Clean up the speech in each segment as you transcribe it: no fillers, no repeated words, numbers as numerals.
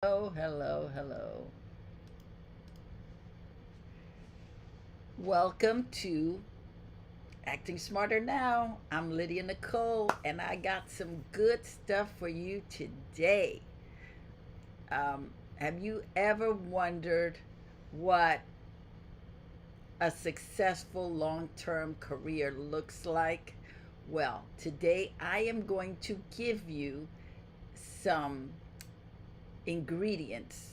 Oh, hello, hello. Welcome to Acting Smarter Now. I'm Lydia Nicole, and I got some good stuff for you today. Have you ever wondered what a successful long term career looks like? Well, today I am going to give you some ingredients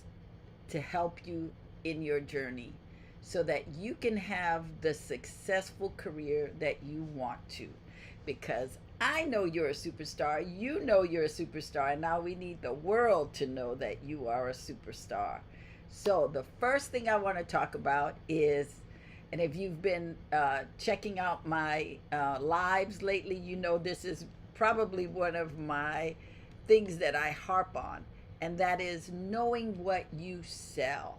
to help you in your journey so that you can have the successful career that you want to. Because I know you're a superstar, you know you're a superstar, and now we need the world to know that you are a superstar. So, the first thing I want to talk about is, and if you've been checking out my lives lately, you know this is probably one of my things that I harp on, and that is knowing what you sell.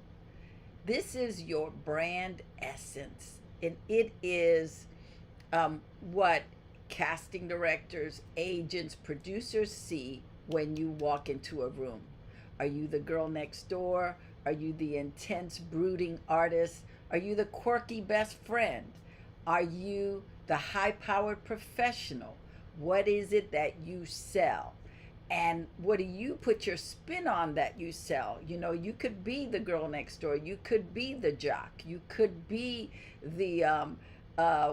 This is your brand essence, and it is what casting directors, agents, producers see when you walk into a room. Are you the girl next door? Are you the intense, brooding artist? Are you the quirky best friend? Are you the high powered professional? What is it that you sell? And what do you put your spin on that you sell? You know, you could be the girl next door, you could be the jock, you could be the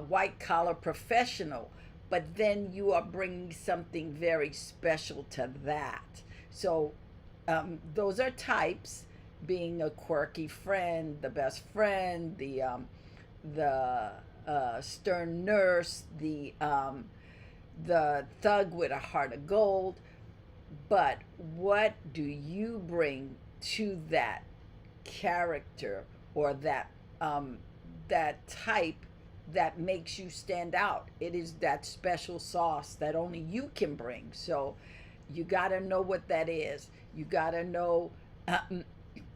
white collar professional, but then you are bringing something very special to that. So those are types: being a quirky friend, the best friend, the stern nurse, the thug with a heart of gold. But what do you bring to that character, or that type that makes you stand out? It is that special sauce that only you can bring. So you got to know what that is. You got to know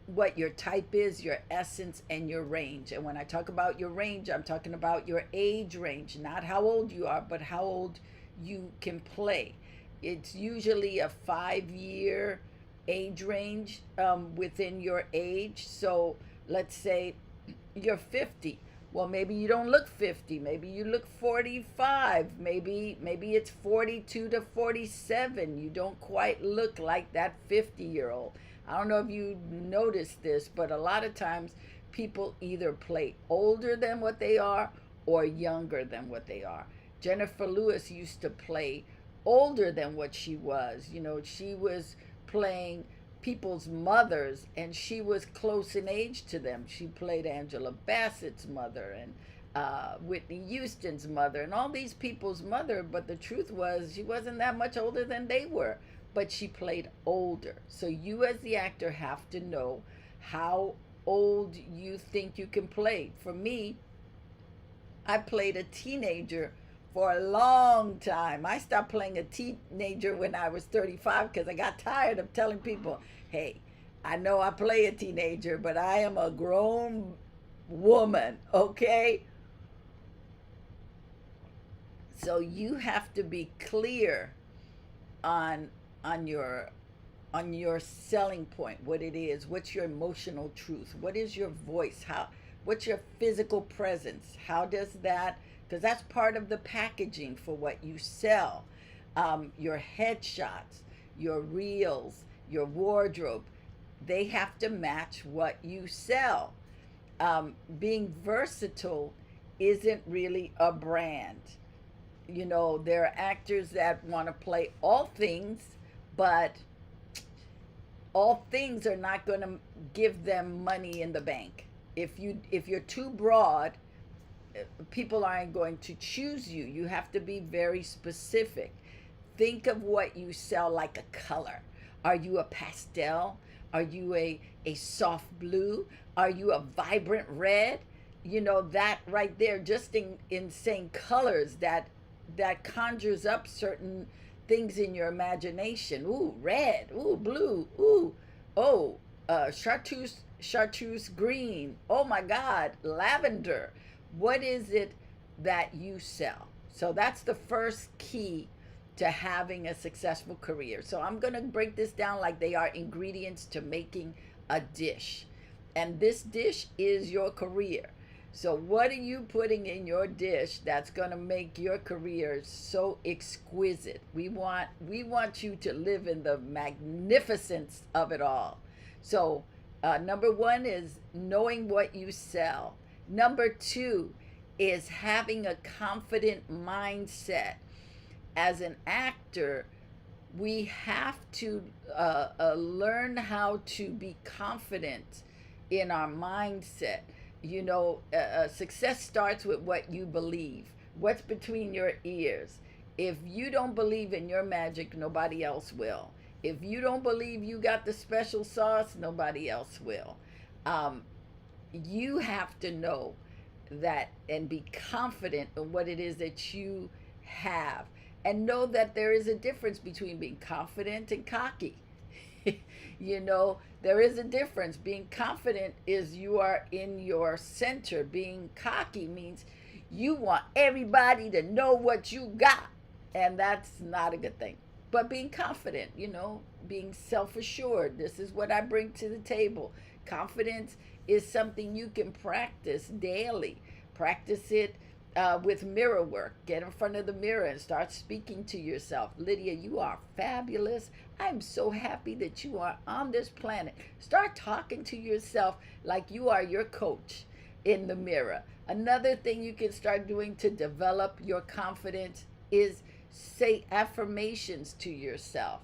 what your type is, your essence, and your range. And when I talk about your range, I'm talking about your age range, not how old you are, but how old you can play. It's usually a 5 year age range within your age. So let's say you're 50. Well, maybe you don't look 50. Maybe you look 45. Maybe it's 42 to 47. You don't quite look like that 50-year-old. I don't know if you noticed this, but a lot of times people either play older than what they are or younger than what they are. Jennifer Lewis used to play older than what she was. You know, she was playing people's mothers, and she was close in age to them. She played Angela Bassett's mother and Whitney Houston's mother and all these people's mother, but the truth was she wasn't that much older than they were, but she played older. So you as the actor have to know how old you think you can play. For me, I played a teenager for a long time. I stopped playing a teenager when I was 35 because I got tired of telling people, hey, I know I play a teenager, but I am a grown woman, okay? So you have to be clear on on your on your selling point, what it is, what's your emotional truth, what is your voice, how what's your physical presence, how does that, because that's part of the packaging for what you sell. Your headshots, your reels, your wardrobe, they have to match what you sell. Being versatile isn't really a brand. You know, there are actors that want to play all things, but all things are not going to give them money in the bank. If you're too broad, people aren't going to choose you. You have to be very specific. Think of what you sell like a color. Are you a pastel? Are you a soft blue? Are you a vibrant red? You know, that right there, just in saying colors, that conjures up certain things in your imagination. Ooh, red. Ooh, blue. Ooh, oh, chartreuse green. Oh my God, lavender. What is it that you sell? So that's the first key to having a successful career. So I'm going to break this down like they are ingredients to making a dish. And this dish is your career. So what are you putting in your dish that's going to make your career so exquisite? We want you to live in the magnificence of it all. So number one is knowing what you sell. Number two is having a confident mindset. As an actor, we have to learn how to be confident in our mindset. Success starts with what you believe, what's between your ears. If you don't believe in your magic, nobody else will. If you don't believe you got the special sauce, nobody else will. Um, you have to know that and be confident in what it is that you have, and know that there is a difference between being confident and cocky. There is a difference. Being confident is you are in your center. Being cocky means you want everybody to know what you got, and that's not a good thing. But being confident, being self assured, this is what I bring to the table. Confidence is something you can practice daily. Practice it with mirror work. Get in front of the mirror and start speaking to yourself. Lydia, you are fabulous. I'm so happy that you are on this planet. Start talking to yourself like you are your coach in the mirror. Another thing you can start doing to develop your confidence is say affirmations to yourself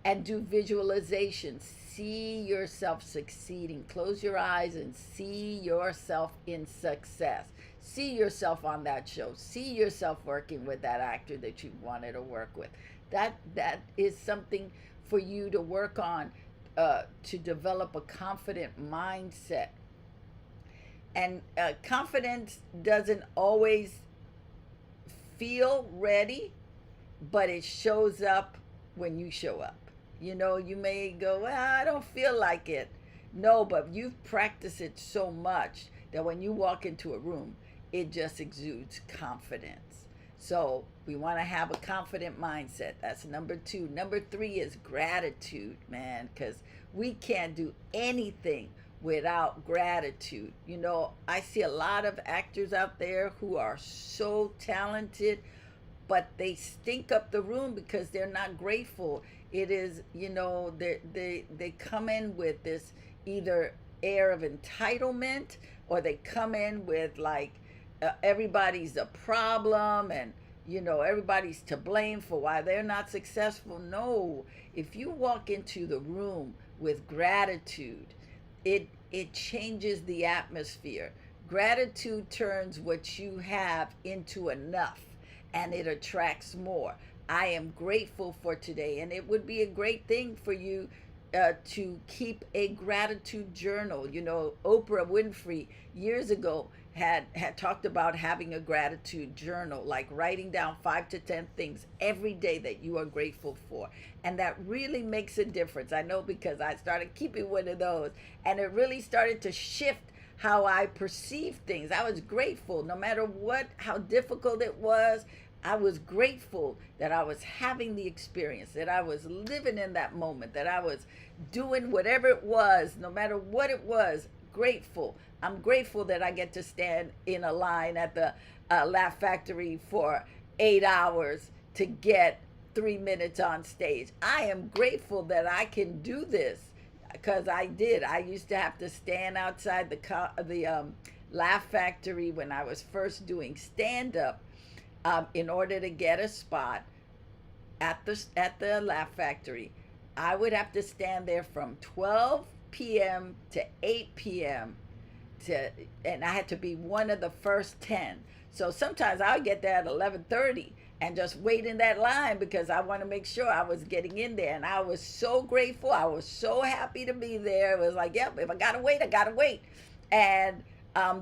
and do visualizations. See yourself succeeding. Close your eyes and see yourself in success. See yourself on that show. See yourself working with that actor that you wanted to work with. That is something for you to work on, to develop a confident mindset. And confidence doesn't always feel ready, but it shows up when you show up. You may go, well, I don't feel like it. No, but you've practiced it so much that when you walk into a room, it just exudes confidence. So we want to have a confident mindset. That's number two. Number three is gratitude, man, because we can't do anything without gratitude. I see a lot of actors out there who are so talented, but they stink up the room because they're not grateful. It is, they come in with this either air of entitlement, or they come in with like everybody's a problem, and everybody's to blame for why they're not successful. No, if you walk into the room with gratitude, it changes the atmosphere. Gratitude turns what you have into enough, and it attracts more. I am grateful for today, and it would be a great thing for you to keep a gratitude journal. Oprah Winfrey years ago had talked about having a gratitude journal, like writing down 5 to 10 things every day that you are grateful for. And that really makes a difference. I know, because I started keeping one of those, and it really started to shift how I perceived things. I was grateful no matter how difficult it was. I was grateful that I was having the experience, that I was living in that moment, that I was doing whatever it was, no matter what it was. Grateful. I'm grateful that I get to stand in a line at the Laugh Factory for 8 hours to get 3 minutes on stage. I am grateful that I can do this, because I did. I used to have to stand outside the Laugh Factory when I was first doing stand-up, in order to get a spot at the Laugh Factory. I would have to stand there from 12 p.m. to 8 p.m. and I had to be one of the first 10. So sometimes I would get there at 11:30 and just wait in that line, because I want to make sure I was getting in there. And I was so grateful. I was so happy to be there. It was like, yep, if I gotta wait, I gotta wait. And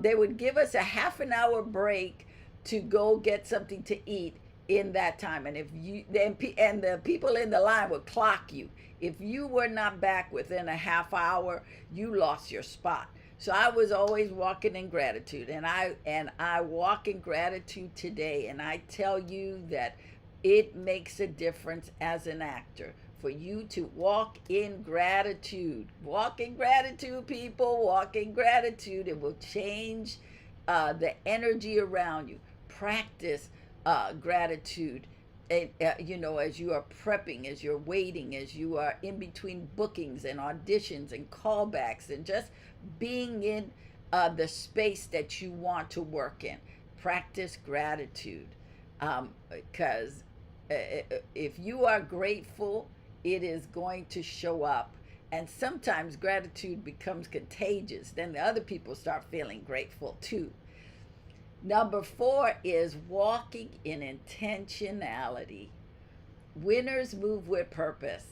they would give us a half an hour break to go get something to eat in that time. And and the people in the line would clock you. If you were not back within a half hour, you lost your spot. So I was always walking in gratitude, and I walk in gratitude today. And I tell you that It makes a difference as an actor for you to walk in gratitude. Walk in gratitude, people. Walk in gratitude. It will change the energy around you. Practice gratitude. And, as you are prepping, as you're waiting, as you are in between bookings and auditions and callbacks, and just being in the space that you want to work in. Practice gratitude, because if you are grateful, it is going to show up. And sometimes gratitude becomes contagious. Then the other people start feeling grateful too. Number 4 is walking in intentionality. Winners move with purpose.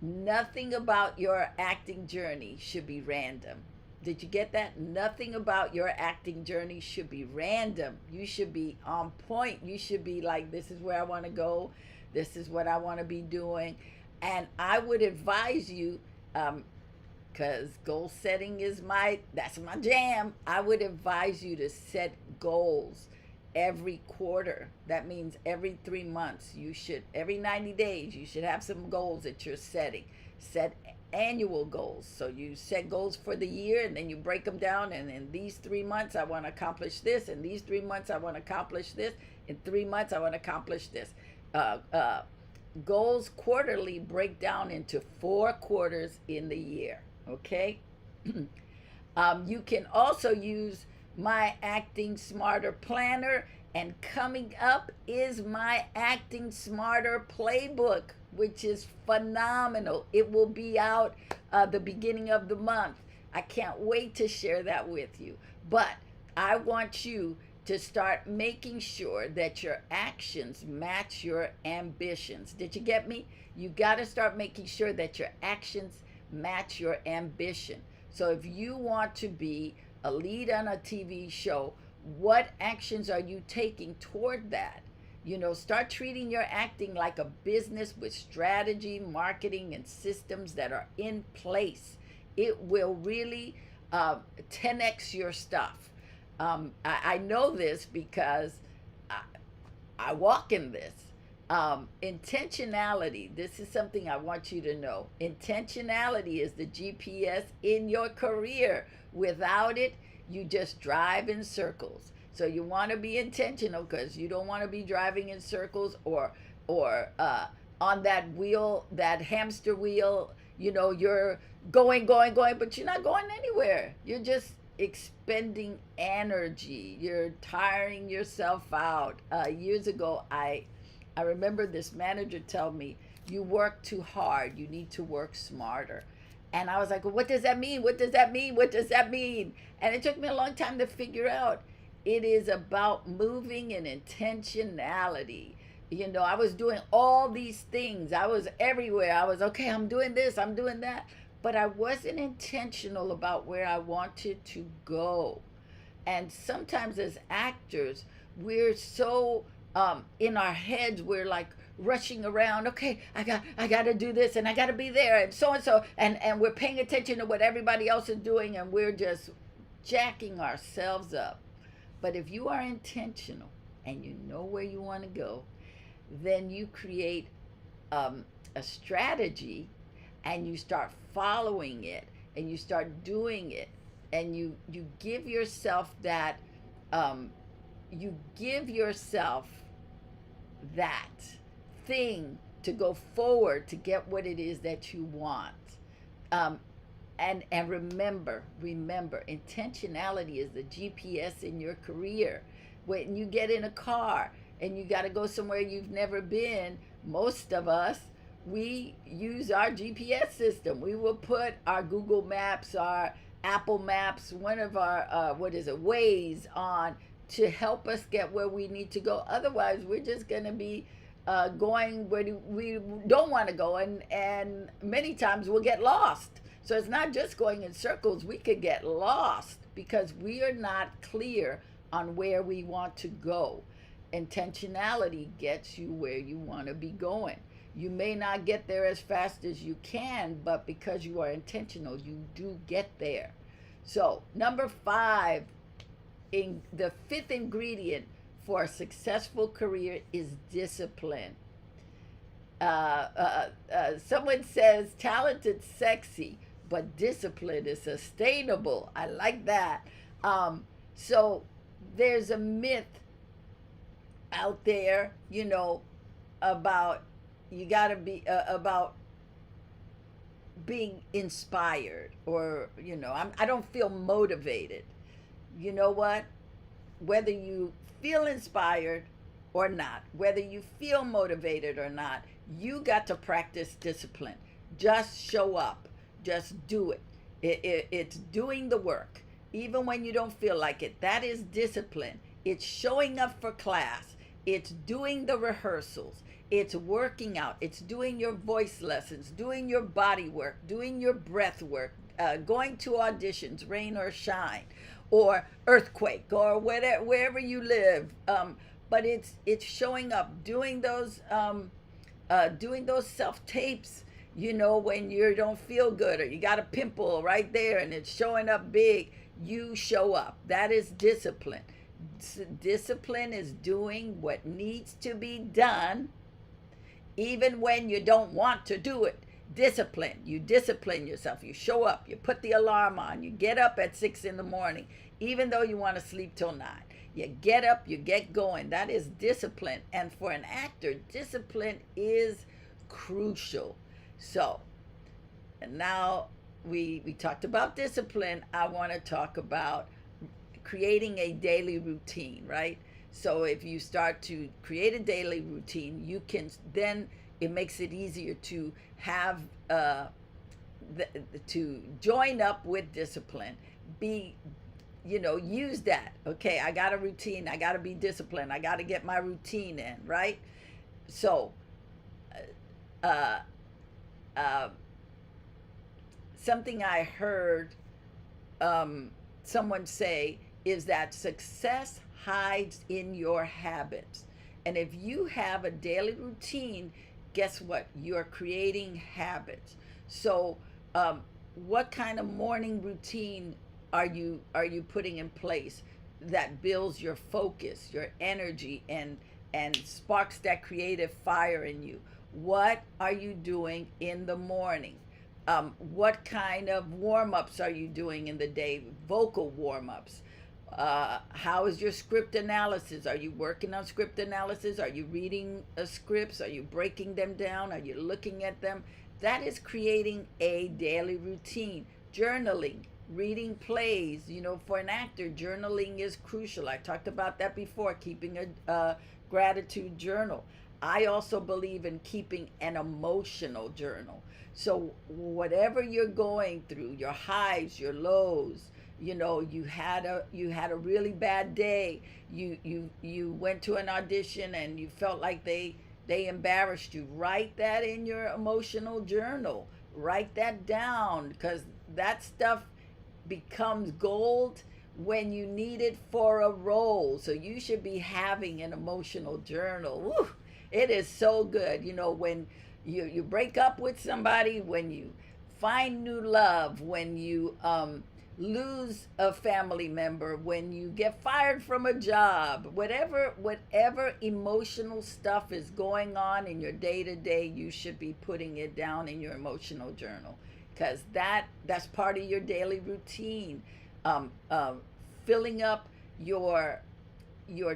Nothing about your acting journey should be random. Did you get that? Nothing about your acting journey should be random. You should be on point. You should be like, this is where I want to go. This is what I want to be doing. And I would advise you, because goal setting is that's my jam. I would advise you to set goals every quarter. That means every 3 months. Every 90 days, you should have some goals that you're setting. Set annual goals. So you set goals for the year, and then you break them down, and in these 3 months I want to accomplish this, in these 3 months I want to accomplish this, in 3 months I want to accomplish this. Goals quarterly break down into 4 quarters in the year. Okay. You can also use my Acting Smarter Planner, and coming up is my Acting Smarter Playbook, which is phenomenal. It will be out the beginning of the month. I can't wait to share that with you. But I want you to start making sure that your actions match your ambitions. Did you get me? You got to start making sure that your actions match your ambition. So if you want to be a lead on a TV show, what actions are you taking toward that? Start treating your acting like a business with strategy, marketing, and systems that are in place. It will really 10x your stuff. I know this because I walk in this. Intentionality. This is something I want you to know. Intentionality is the GPS in your career. Without it, you just drive in circles. So you want to be intentional, because you don't want to be driving in circles or on that wheel, that hamster wheel. You're going, but you're not going anywhere. You're just expending energy. You're tiring yourself out. Years ago, I remember this manager tell me, you work too hard. You need to work smarter. And I was like, well, what does that mean? What does that mean? What does that mean? And it took me a long time to figure out. It is about moving in intentionality. I was doing all these things. I was everywhere. I was, okay, I'm doing this, I'm doing that. But I wasn't intentional about where I wanted to go. And sometimes as actors, we're so in our heads, we're like rushing around. Okay, I got to do this, and I got to be there, and so and we're paying attention to what everybody else is doing, and we're just jacking ourselves up. But if you are intentional and you know where you want to go, then you create a strategy, and you start following it, and you start doing it, and you give yourself that thing to go forward to get what it is that you want. And remember, intentionality is the GPS in your career. When you get in a car and you got to go somewhere you've never been, most of us, we use our GPS system. We will put our Google Maps, our Apple Maps, one of our, Waze on to help us get where we need to go. Otherwise, we're just going to be going where we don't want to go, and many times we'll get lost. So it's not just going in circles. We could get lost because we are not clear on where we want to go. Intentionality gets you where you want to be going. You may not get there as fast as you can, but because you are intentional, you do get there. So number 5, in the 5th ingredient for a successful career is discipline. Someone says talented, sexy, but discipline is sustainable. I like that. So there's a myth out there, about you got to be about being inspired, or I don't feel motivated. You know what? Whether you feel inspired or not, whether you feel motivated or not, you got to practice discipline. Just show up, just do it. It's doing the work even when you don't feel like it. That is discipline. It's showing up for class, it's doing the rehearsals, it's working out, it's doing your voice lessons, doing your body work, doing your breath work, going to auditions, rain or shine, or earthquake, or whatever, wherever you live. But it's showing up, doing those self tapes. When you don't feel good, or you got a pimple right there and it's showing up big, you show up. That is discipline. Discipline is doing what needs to be done even when you don't want to do it. Discipline. You discipline yourself. You show up. You put the alarm on. You get up at 6 in the morning, even though you want to sleep till 9. You get up, you get going. That is discipline. And for an actor, discipline is crucial. So, and now we talked about discipline. I want to talk about creating a daily routine, right? So if you start to create a daily routine, you can then, it makes it easier to have to join up with discipline. Be use that. Okay, I got a routine, I got to be disciplined, I got to get my routine in, right? So uh, uh, something I heard someone say is that success hides in your habits. And if you have a daily routine, guess what? You're creating habits. So, what kind of morning routine are you putting in place that builds your focus, your energy, and sparks that creative fire in you? What are you doing in the morning? What kind of warm-ups are you doing in the day? Vocal warm-ups. How is your script analysis? Are you working on script analysis? Are you reading scripts? Are you breaking them down? Are you looking at them? That is creating a daily routine. Journaling, reading plays. For an actor, journaling is crucial. I talked about that before, keeping a gratitude journal. I also believe in keeping an emotional journal. So whatever you're going through, your highs, your lows, you had a really bad day, you went to an audition and you felt like they embarrassed you, write that in your emotional journal. Write that down, because that stuff becomes gold when you need it for a role. So you should be having an emotional journal. Woo, it is so good. When you break up with somebody, when you find new love, when you lose a family member, when you get fired from a job, whatever emotional stuff is going on in your day to day, you should be putting it down in your emotional journal, because that's part of your daily routine. Um, uh, Filling up your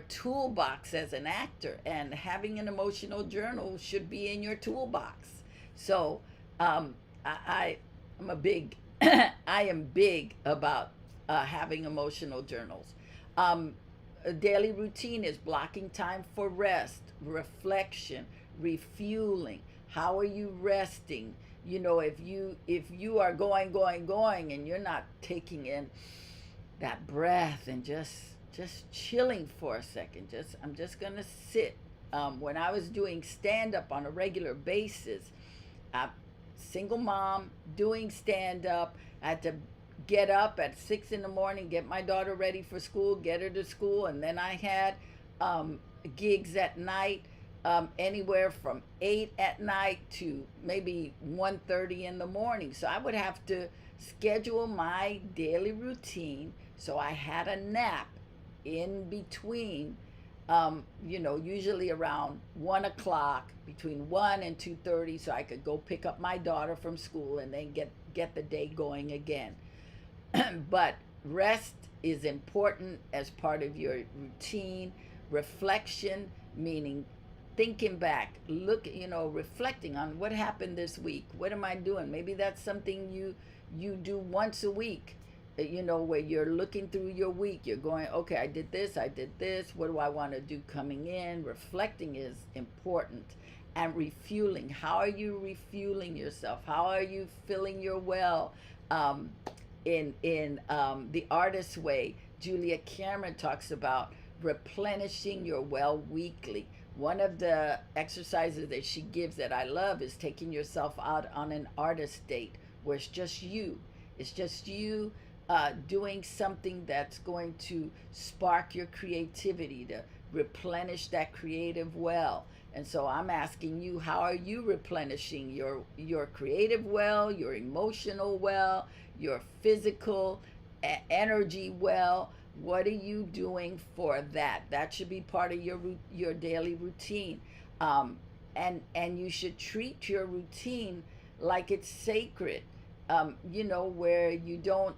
toolbox as an actor, and having an emotional journal should be in your toolbox. So I'm a big I am big about having emotional journals. A daily routine is blocking time for rest, reflection, refueling. How are you resting? If you are going and you're not taking in that breath and just chilling for a second. I'm just gonna sit. When I was doing stand up on a regular basis, I single mom doing stand up. I had to get up at 6 in the morning, get my daughter ready for school, get her to school, and then I had gigs at night, anywhere from 8 at night to maybe 1:30 in the morning. So I would have to schedule my daily routine so I had a nap in between usually around 1 o'clock, between 1 and 2:30, so I could go pick up my daughter from school and then get the day going again. But rest is important as part of your routine. Reflection, meaning thinking back, reflecting on what happened this week. What am I doing? Maybe that's something you do once a week. Where you're looking through your week, you're going, okay, I did this, I did this. What do I want to do coming in? Reflecting is important. And refueling. How are you refueling yourself? How are you filling your well? In the artist's way, Julia Cameron talks about replenishing your well weekly. One of the exercises that she gives that I love is taking yourself out on an artist date where it's just you. It's just you doing something that's going to spark your creativity, to replenish that creative well. And so I'm asking you, how are you replenishing your creative well, your emotional well, your physical energy well? What are you doing for that? That should be part of your daily routine. And you should treat your routine like it's sacred. Where you don't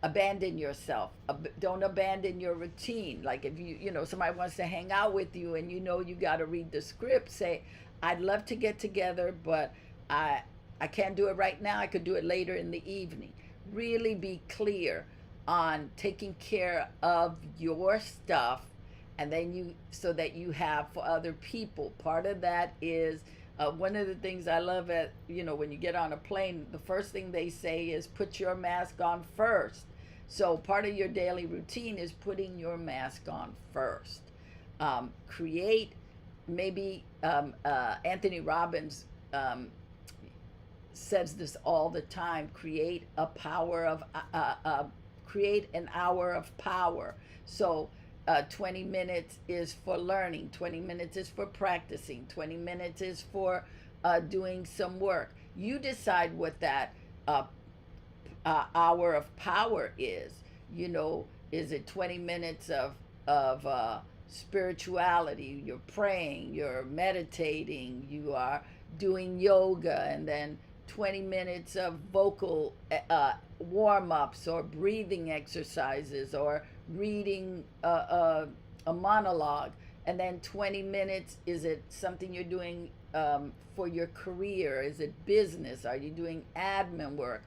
abandon yourself. Don't abandon your routine. Like if somebody wants to hang out with you and you got to read the script, say, I'd love to get together, but I can't do it right now. I could do it later in the evening. Really be clear on taking care of your stuff, and then so that you have for other people. Part of that is one of the things I love when you get on a plane, the first thing they say is put your mask on first. So part of your daily routine is putting your mask on first. Create, maybe Anthony Robbins says this all the time, create an hour of power. So 20 minutes is for learning, 20 minutes is for practicing, 20 minutes is for doing some work. You decide what that hour of power is. Is it 20 minutes of spirituality? You're praying, you're meditating, you are doing yoga, and then 20 minutes of vocal warm-ups or breathing exercises or reading a monologue. And then 20 minutes, is it something you're doing for your career? Is it business? Are you doing admin work?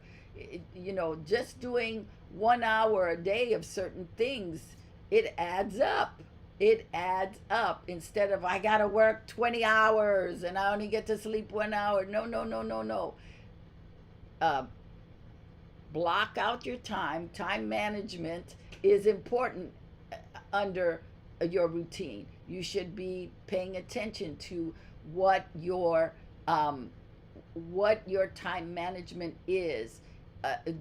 Just doing 1 hour a day of certain things, it adds up. It adds up. Instead of, I gotta work 20 hours and I only get to sleep 1 hour. No, no, no, no, no. Block out your time. Time management is important under your routine. You should be paying attention to what your time management is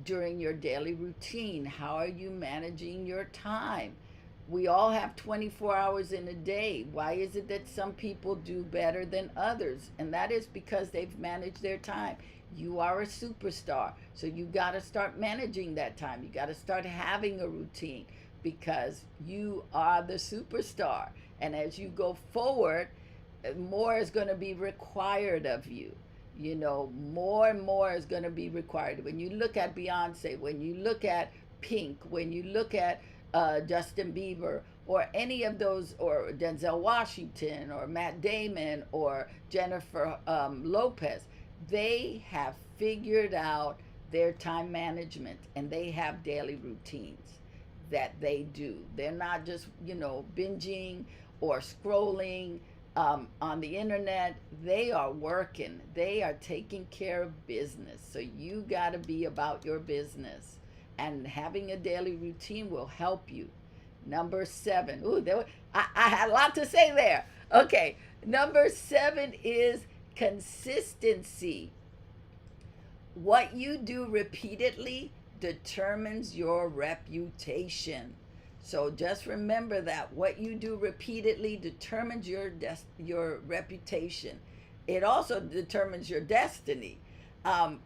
during your daily routine. How are you managing your time? We all have 24 hours in a day. Why is it that some people do better than others? And that is because they've managed their time. You are a superstar, so you got to start managing that time. You got to start having a routine, because you are the superstar. And as you go forward, more is going to be required of you. More and more is going to be required. When you look at Beyonce, when you look at Pink, when you look at Justin Bieber, or any of those, or Denzel Washington, or Matt Damon, or Jennifer Lopez, they have figured out their time management, and they have daily routines that they do. They're not just, binging or scrolling on the internet. They are working. They are taking care of business. So you got to be about your business. And having a daily routine will help you. Number 7. I had a lot to say there. Okay. Number 7 is consistency. What you do repeatedly determines your reputation. So just remember that what you do repeatedly determines your reputation. It also determines your destiny.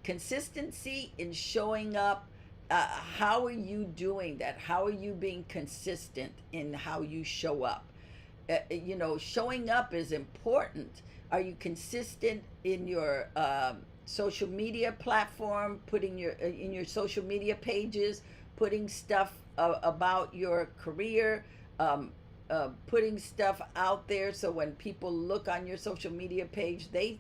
Consistency in showing up how are you doing that? How are you being consistent in how you show up? Showing up is important. Are you consistent in your social media platform, putting your in your social media pages, putting stuff about your career, putting stuff out there so when people look on your social media page, they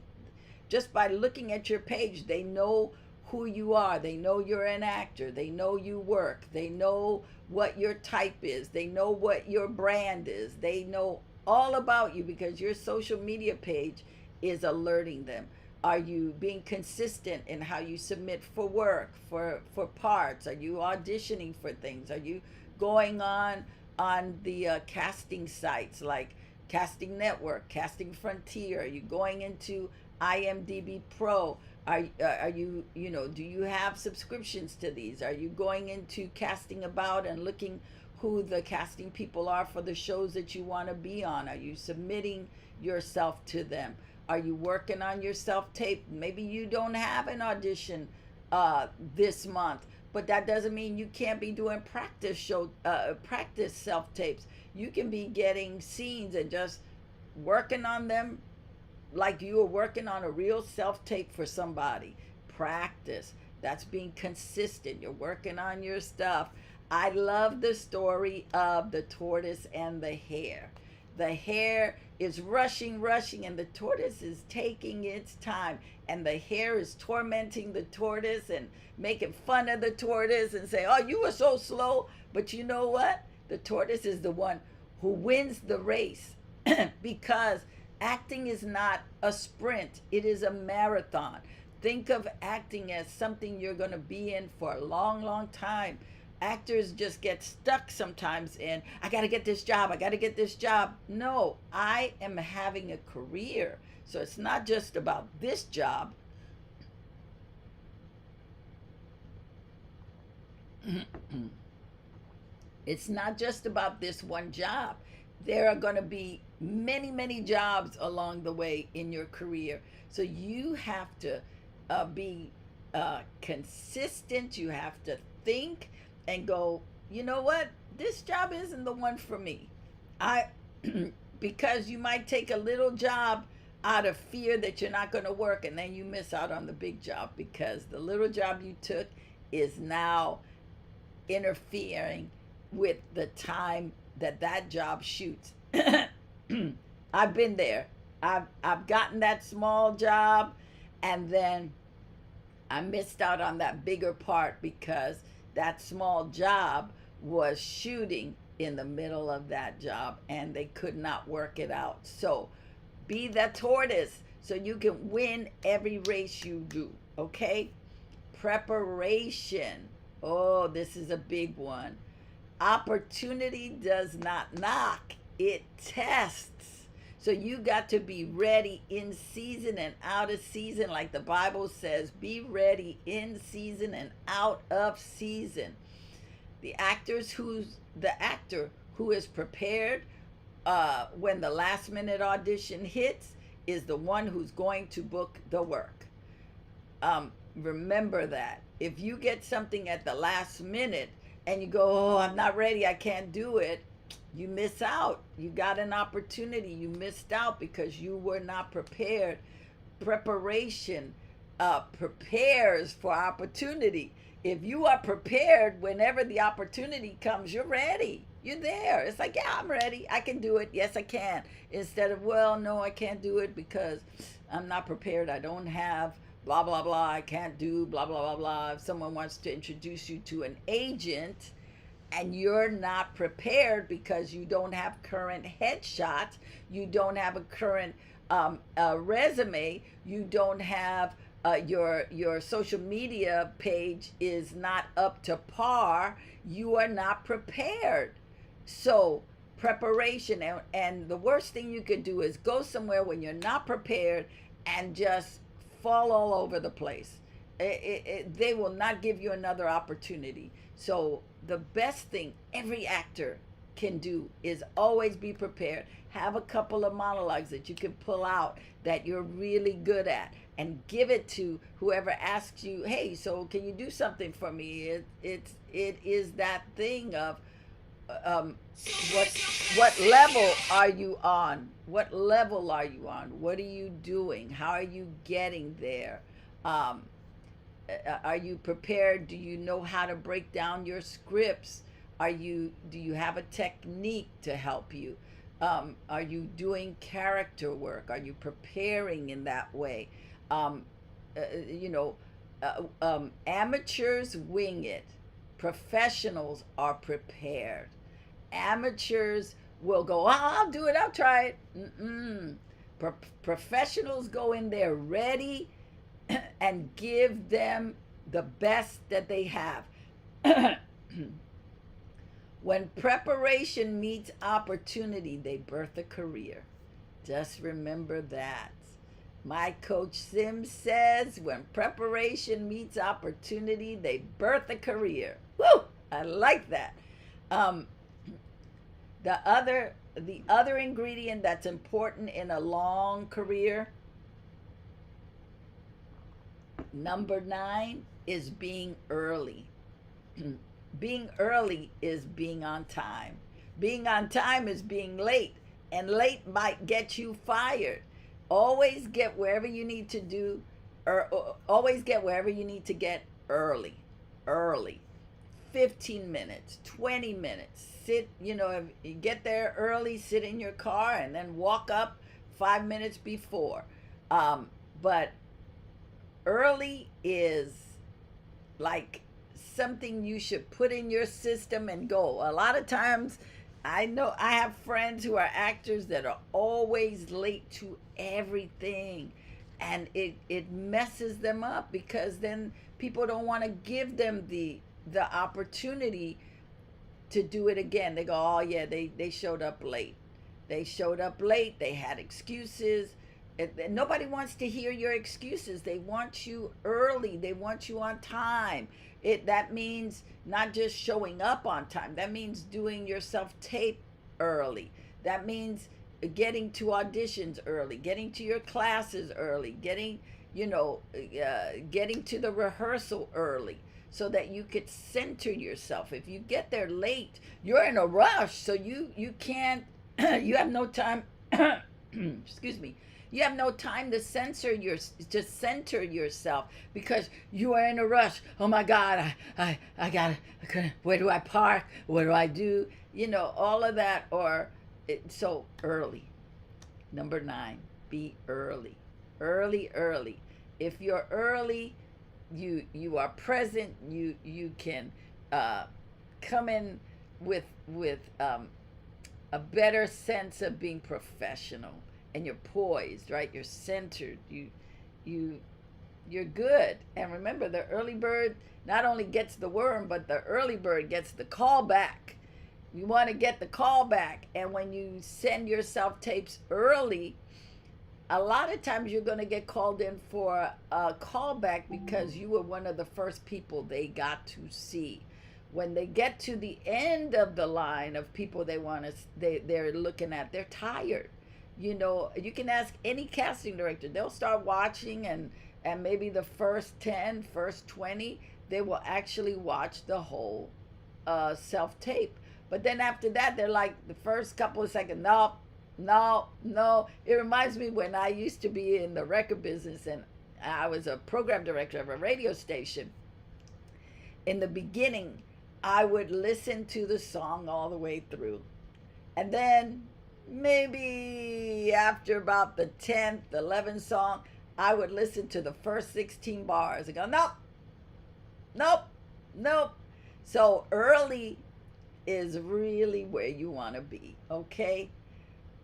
just by looking at your page, they know who you are. They know you're an actor. They know you work. They know what your type is. They know what your brand is. They know all about you because your social media page is alerting them. Are you being consistent in how you submit for work, for parts? Are you auditioning for things? Are you going on the casting sites like Casting Network, Casting Frontier? Are you going into IMDb Pro? Are you, do you have subscriptions to these? Are you going into Casting About and looking who the casting people are for the shows that you want to be on? Are you submitting yourself to them? Are you working on your self tape? Maybe you don't have an audition this month, but that doesn't mean you can't be doing practice self tapes. You can be getting scenes and just working on them like you were working on a real self tape for somebody. Practice. That's being consistent. You're working on your stuff. I love the story of the tortoise and the hare. The hare is rushing, and the tortoise is taking its time. And the hare is tormenting the tortoise and making fun of the tortoise and say, "Oh, you were so slow." But you know what? The tortoise is the one who wins the race because acting is not a sprint, it is a marathon. Think of acting as something you're going to be in for a long, long time. Actors just get stuck sometimes in, I got to get this job, I got to get this job. No, I am having a career. So it's not just about this job. It's not just about this one job. There are going to be many, many jobs along the way in your career. So you have to be consistent. You have to think and go, you know what? This job isn't the one for me. I, because you might take a little job out of fear that you're not going to work, and then you miss out on the big job because the little job you took is now interfering with the time that job shoots. I've been there. I've gotten that small job, and then I missed out on that bigger part because that small job was shooting in the middle of that job and they could not work it out. So be the tortoise so you can win every race you do, okay? Preparation. Oh, this is a big one. Opportunity does not knock, it tests. So you got to be ready in season and out of season, like the Bible says, be ready in season and out of season. The actor who is prepared when the last minute audition hits is the one who's going to book the work. Remember that. If you get something at the last minute and you go, "Oh, I'm not ready, I can't do it," you miss out. You got an opportunity. You missed out because you were not prepared. Preparation prepares for opportunity. If you are prepared, whenever the opportunity comes, you're ready. You're there. It's like, yeah, I'm ready. I can do it. Yes, I can. Instead of, well, no, I can't do it because I'm not prepared. I don't have blah, blah, blah. I can't do blah, blah, blah, blah. If someone wants to introduce you to an agent and you're not prepared because you don't have current headshots, you don't have a current resume, you don't have your social media page is not up to par, you are not prepared. So preparation, and the worst thing you could do is go somewhere when you're not prepared and just fall all over the place. They will not give you another opportunity. So the best thing every actor can do is always be prepared. have a couple of monologues that you can pull out that you're really good at, and give it to whoever asks you, hey, so can you do something for me? It is that thing of um, what what level are you on? What level are you on? What are you doing? How are you getting there? Um, are you prepared? Do you know how to break down your scripts? Do you have a technique to help you? Are you doing character work? Are you preparing in that way? Um, you know, Amateurs wing it. Professionals are prepared. Amateurs will go, oh, I'll do it, I'll try it. Mm-mm. Professionals go in there ready and give them the best that they have. When preparation meets opportunity, they birth a career. Just remember that. My coach Sim says, when preparation meets opportunity, they birth a career. Woo! I like that. Um, the other ingredient that's important in a long career, number 9, is being early. Being early is being on time. Being on time is being late, and late might get you fired. Always get wherever you need to do, or always get wherever you need to get early. Early. 15 minutes, 20 minutes. Sit, if you get there early, sit in your car and then walk up 5 minutes before. But early is like something you should put in your system and go. A lot of times, I know I have friends who are actors that are always late to everything, and it messes them up, because then people don't want to give them the opportunity to do it again. They go, oh yeah, they showed up late. They showed up late. They had excuses. Nobody wants to hear your excuses. They want you early. They want you on time. That means not just showing up on time. That means doing your self-tape early. That means getting to auditions early, getting to your classes early, getting to the rehearsal early, so that you could center yourself. If you get there late, you're in a rush, so you can't you have no time excuse me, you have no time to center yourself, because you are in a rush. Oh my God, I gotta, where do I park? What do I do? All of that. So early. Number 9, be early. Early. If you're early, you are present. You can come in with a better sense of being professional, and you're poised, right? You're centered. You're good. And remember, the early bird not only gets the worm, but the early bird gets the call back. You want to get the call back. And when you send yourself tapes early, a lot of times you're going to get called in for a callback, because you were one of the first people they got to see. When they get to the end of the line of people they're looking at, they're tired. You can ask any casting director. They'll start watching, and maybe the first 10, first 20, they will actually watch the whole self-tape. But then after that, they're like, the first couple of seconds, no. It reminds me when I used to be in the record business, and I was a program director of a radio station. In the beginning, I would listen to the song all the way through. And then maybe after about the 10th, 11th song, I would listen to the first 16 bars and go, nope. So early is really where you want to be, okay?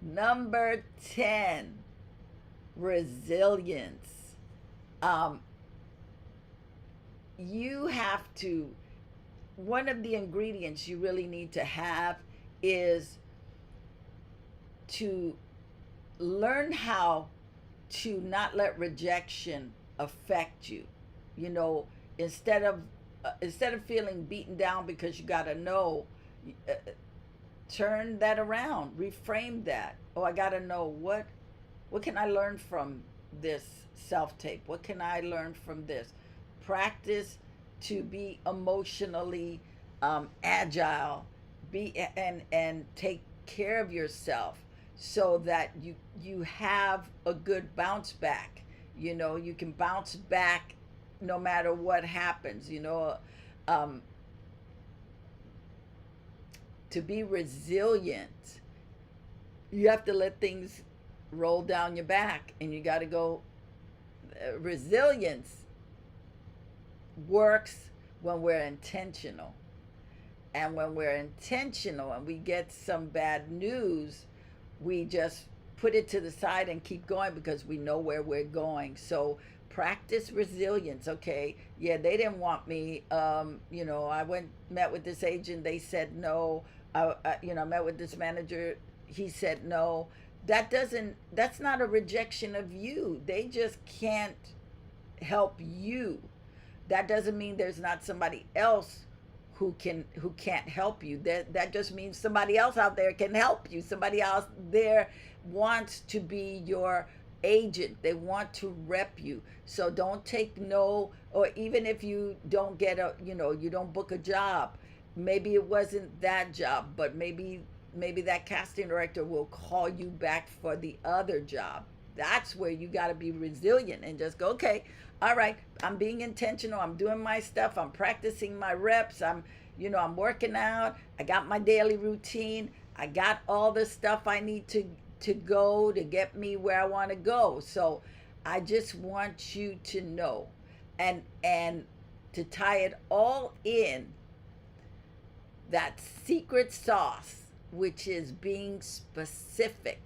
Number 10, resilience. You have to, one of the ingredients you really need to have is to learn how to not let rejection affect you. Instead of feeling beaten down because you got to know, turn that around, reframe that. Oh, I got to know what can I learn from this self tape? What can I learn from this? Practice to be emotionally agile, be and take care of yourself so that you have a good bounce back. You know, you can bounce back no matter what happens. Um, to be resilient, you have to let things roll down your back, and you got to go. Resilience works when we're intentional. And when we're intentional and we get some bad news, we just put it to the side and keep going because we know where we're going. So practice resilience. Okay, yeah, they didn't want me. I went met with this agent. They said no. Met with this manager. He said no. That's not a rejection of you. They just can't help you. That doesn't mean there's not somebody else who can't help you. That just means somebody else out there can help you. Somebody else there wants to be your agent. They want to rep you. So don't take no. Or even if you don't get you don't book a job, maybe it wasn't that job, but maybe that casting director will call you back for the other job. That's where you got to be resilient and just go, okay, all right, I'm being intentional. I'm doing my stuff. I'm practicing my reps. I'm working out. I got my daily routine. I got all the stuff I need to go to get me where I want to go. So I just want you to know, and to tie it all in, that secret sauce, which is being specificity.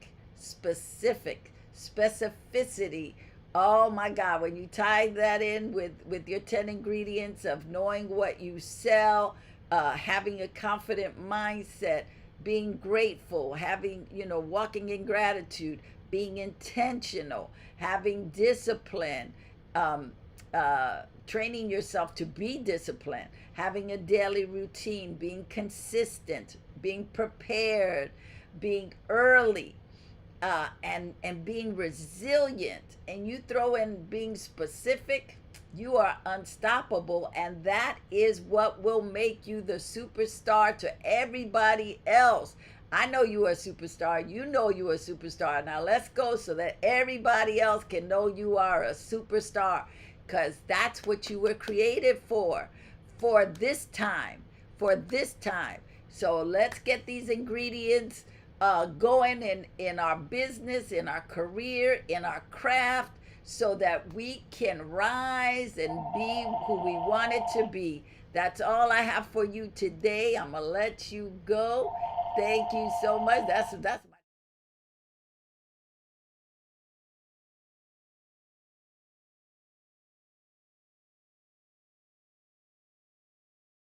Oh my God, when you tie that in with your 10 ingredients of knowing what you sell, having a confident mindset, being grateful, walking in gratitude, being intentional, having discipline, um, training yourself to be disciplined, having a daily routine, being consistent, being prepared, being early, and being resilient, and you throw in being specific, you are unstoppable, and that is what will make you the superstar to everybody else. I know you are a superstar. You know you are a superstar. Now let's go so that everybody else can know you are a superstar, because that's what you were created for this time, for this time. So let's get these ingredients going in our business, in our career, in our craft, so that we can rise and be who we wanted to be. That's all I have for you today. I'm gonna let you go. Thank you so much. That's